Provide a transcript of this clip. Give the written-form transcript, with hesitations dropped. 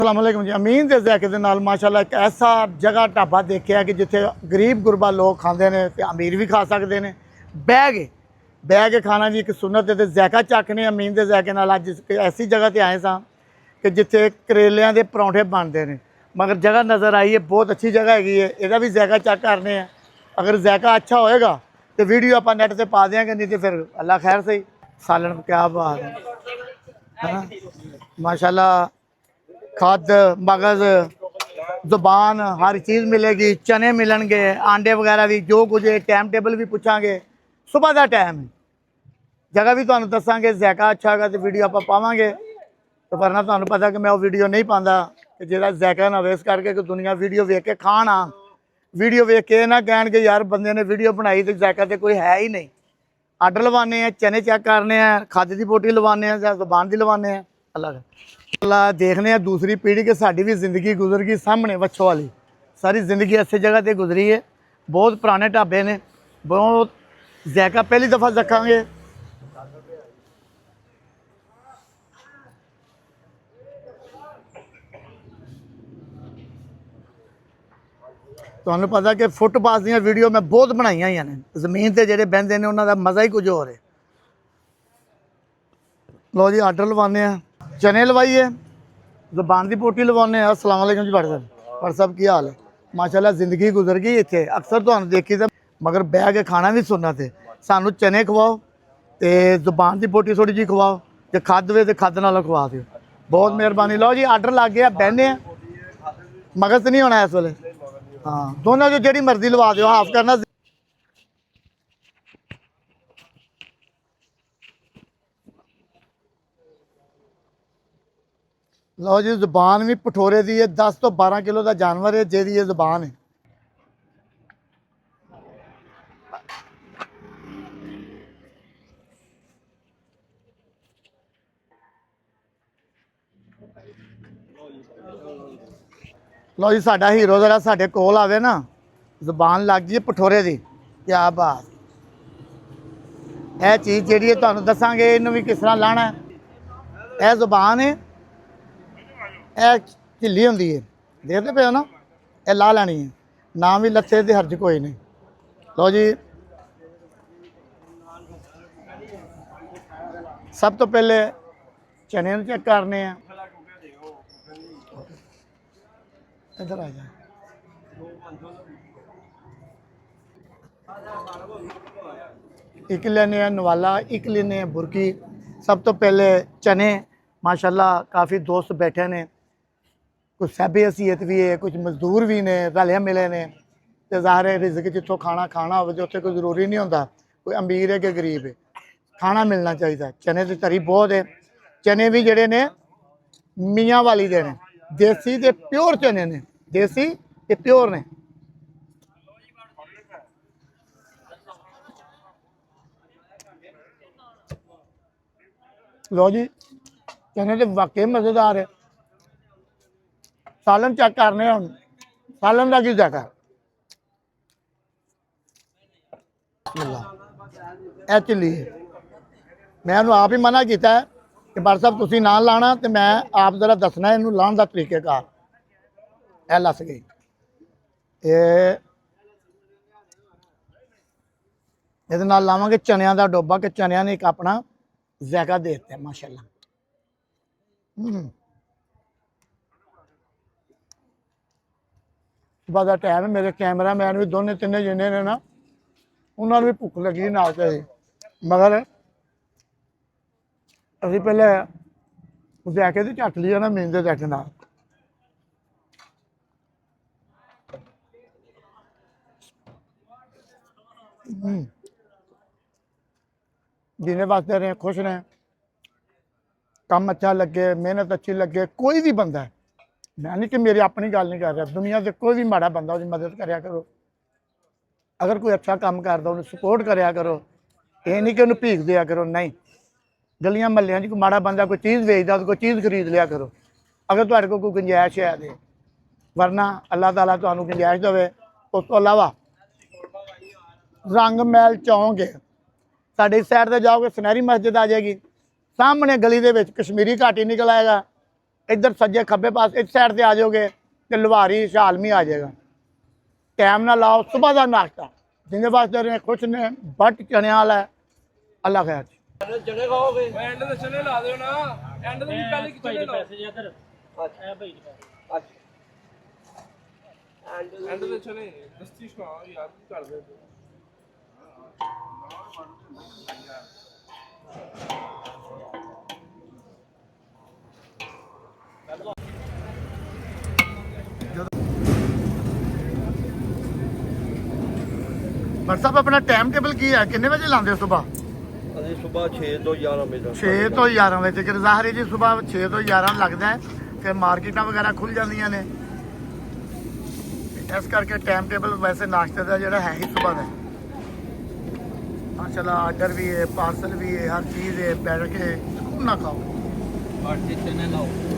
अस्सलामुअलैकुम जी। अमीन दे ज़ायके दे नाल माशाअल्लाह एक ऐसा जगह ढाबा देखिया कि जिथे गरीब गुरबा लोग खाते हैं तो अमीर भी खा सकते हैं। बह के खाना भी एक सुन्नत है। तो ज़ायका चखने अमीन दे ज़ायके नाल अज ऐसी जगह पर आए सां कि जिथे करेलियां दे परौंठे बनते हैं। मगर जगह नज़र आई है, बहुत अच्छी जगह हैगी है। यदा भी ज़ायका चेक करने हैं। अगर ज़ायका अच्छा होएगा तो वीडियो आप नैट से पा देंगे, नहीं तो फिर अल्लाह खैर सही। सालन क्या बात है ना, माशाअल्लाह। खद मगज़ जुबान हर चीज़ मिलेगी, चने मिलणगे, आंडे वगैरह भी जो कुछ है। टाइम टेबल भी पूछांगे, सुबह का टाइम है। जगह भी तुहानू दसांगे। ज़ायका अच्छा है तो वीडियो आप पावांगे, तो वरना तुहानू पता कि मैं वो वीडियो नहीं पाता कि जिहदा ज़ायका ना वेस्ट करके कि दुनिया वीडियो वेख के खाण आ। वीडियो वेख के ना कहण कि यार बंदे ने वीडियो बनाई तो ज़ायका तो कोई है ही नहीं। आर्डर लवाने हैं, चने चेक करने हैं, खद की बोटी लवाने हैं या जुबान की लवाने हैं। अल्लाह देखने हैं दूसरी पीढ़ी के साड़ी भी ज़िंदगी गुजर गई सामने वच्छो वाली। सारी ज़िंदगी ऐसी जगह पर गुजरी है। बहुत पुराने ढाबे ने, बहुत ज़ायका पहली दफ़ा चखांगे। तुहानू पता कि फुटपाथ दी वीडियो मैं बहुत बनाई हुई ने। जमीन से जेडे बहते हैं उन्होंने मज़ा ही कुछ हो रहा है। लो जी आर्डर लवाने हैं, चने लवाइए, जुबान की बोटी लवाने। अस्सलाम वालेकुम जी। भट्ट साहब की हाल है? माशाल्लाह ज़िंदगी गुजर गई इतने। अक्सर तुहानू देखी तो मगर बह के खाना भी सुनना थे। सानू चने खवाओ तो जुबान की बोटी थोड़ी जी खवाओ, जो खद वे तो खद नाल खवा दो। बहुत मेहरबानी। लो जी आर्डर लग गया, बहने मगज़ नहीं होना इस वेले। हाँ दोनों जो जी मर्जी लवा दो, हाफ करना। लो जी जुबान भी पठोरे दी है। 10 तो 12 किलो का जानवर है जी ये जुबान है। लो जी साडा हीरो जरा साडे कोल आवे ना, जुबान लग गई पठोरे की। क्या बात। यह चीज़ जी है तुहानू दसांगे इनू भी किस तरह लाना है। यह जुबान है, यह ढिली होंदी है, देखते पे हो ना। यह ला लैनी है, ना भी लत्थे तो हर्ज कोई नहीं। लो जी सब तो पहले चने चेक करने हैं। इधर आ जाए। एक लेने नवाला, एक लेने बुरकी। सब तो पहले चने। माशाल्लाह काफ़ी दोस्त बैठे ने, कुछ साहबे हसीयत भी है, कुछ मजदूर भी ने, रले मिले ने। तो ज़ाहिर है रिज़्क जितों खाना खाना हो तो उत्थे कोई जरूरी नहीं होता कोई अमीर है कि गरीब है, खाना मिलना चाहिए। चने की तरी बहुत है। चने भी जड़े ने मियाँ वाली दे ने, देसी ते प्योर चने ने, देसी ते प्योर ने। लो जी चने तो वाकई मज़ेदार है। सालन चेक करने हम, सालन का की जाएगा। ए चिल्ली है। मैं उन्होंने आप ही मना किया है कि भट्ट साहब तुसी ना लाना, तो मैं आप जरा दसना इनू लाने का तरीकेकार। ए लस गई। ये लावे चनिया का डोबा कि चनिया ने एक अपना ज़ायका दे दिता है माशाल्लाह। सुबह का टाइम है, मेरे कैमरा मैन भी दोने तीन जिन्हें ने ना उन्होंने भी भुख लगी ना चाहिए। मगर अभी पहले ज़ायके तो झट लिया ना मीन के ज़ायके नाल। जीने वास्ते रहे खुश रहें, काम अच्छा लगे, मेहनत अच्छी लगे। कोई भी बंदा है, मैं नहीं कि मेरी अपनी गल नहीं कर रहा, दुनिया से कोई भी माड़ा बंदा उसकी मदद कराया करो। अगर कोई अच्छा काम करता उन्हें सपोर्ट कराया करो। ये नहीं कि उन्हें भीख दिया करो, नहीं। गलियां महल्लियां कोई माड़ा बंदा कोई चीज़ बेचता तो कोई चीज़ खरीद लिया करो, अगर तुहाडे कोल कोई गुंजाइश है तो। वरना अल्लाह ताला तुहानू गुंजाइश देवे। उस तो इलावा रंग महल चौंक है, साड़ी इस साइड से जाओगे सुनहरी मस्जिद आ जाएगी, सामने गली के कश्मीरी घाटी निकल आएगा। ਇੱਧਰ ਸੱਜੇ ਖੱਬੇ ਪਾਸ ਇਸ ਸਾਈਡ ਤੇ ਆ ਜਾਓਗੇ ਤੇ ਲੁਹਾਰੀ ਸ਼ਾਲਮੀ ਆ ਜਾਏਗਾ। ਟਾਈਮ ਨਾਲ ਲਾਓ। ਸਵੇਰ ਦਾ ਨਾਸ਼ਤਾ ਜਿੰਨੇ ਵਾਸਤੇ ਨੇ ਕੁਛ ਨੇ ਬੱਟ ਚਣਿਆਂ ਵਾਲਾ ਹੈ। ਅੱਲਾ ਖੈਰ। ਚਨੇ ਖਾਓਗੇ ਐਂਡ ਦੇ ਚਨੇ ਲਾ ਦਿਓ ਨਾ ਐਂਡ ਦੇ ਵੀ ਪਹਿਲੇ ਚਨੇ ਲਾਓ ਪੈਸੇ ਜਿਆਦਰ ਅੱਛਾ ਭਾਈ ਐਂਡ ਦੇ ਚਨੇ ਦਸਤੀ ਸੁਣਾਓ ਯਾਰ ਕੀ ਕਰਦੇ ਪਰ ਸਾਹਿਬ ਆਪਣਾ ਟਾਈਮ ਟੇਬਲ ਕੀ ਹੈ? ਕਿੰਨੇ ਵਜੇ ਲਾਉਂਦੇ ਹੋ ਸੁਬਾਹ? ਅਸੀਂ ਸਵੇਰ 6 ਤੋਂ 11 ਵਜੇ 6 ਤੋਂ 11 ਵਜੇ ਤੱਕ ਜ਼ਾਹਰ ਜੀ ਸਵੇਰ 6 ਤੋਂ 11 ਲੱਗਦਾ ਹੈ ਤੇ ਮਾਰਕੀਟਾਂ ਵਗੈਰਾ ਖੁੱਲ ਜਾਂਦੀਆਂ ਨੇ। ਇਸ ਕਰਕੇ ਟਾਈਮ ਟੇਬਲ ਵੈਸੇ ਨਾਸ਼ਤੇ ਦਾ ਜਿਹੜਾ ਹੈ ਹੀ ਸਵੇਰ ਦਾ। ਮਾਸ਼ਾਅੱਲਾ ਆਰਡਰ ਵੀ ਹੈ, ਪਾਰਸਲ ਵੀ ਹੈ, ਹਰ ਚੀਜ਼ ਹੈ। ਬੈਠ ਕੇ ਸਕੂਨ ਨਾ ਖਾਓ। ਬੱਟ ਚਨੇ ਲਾਓ।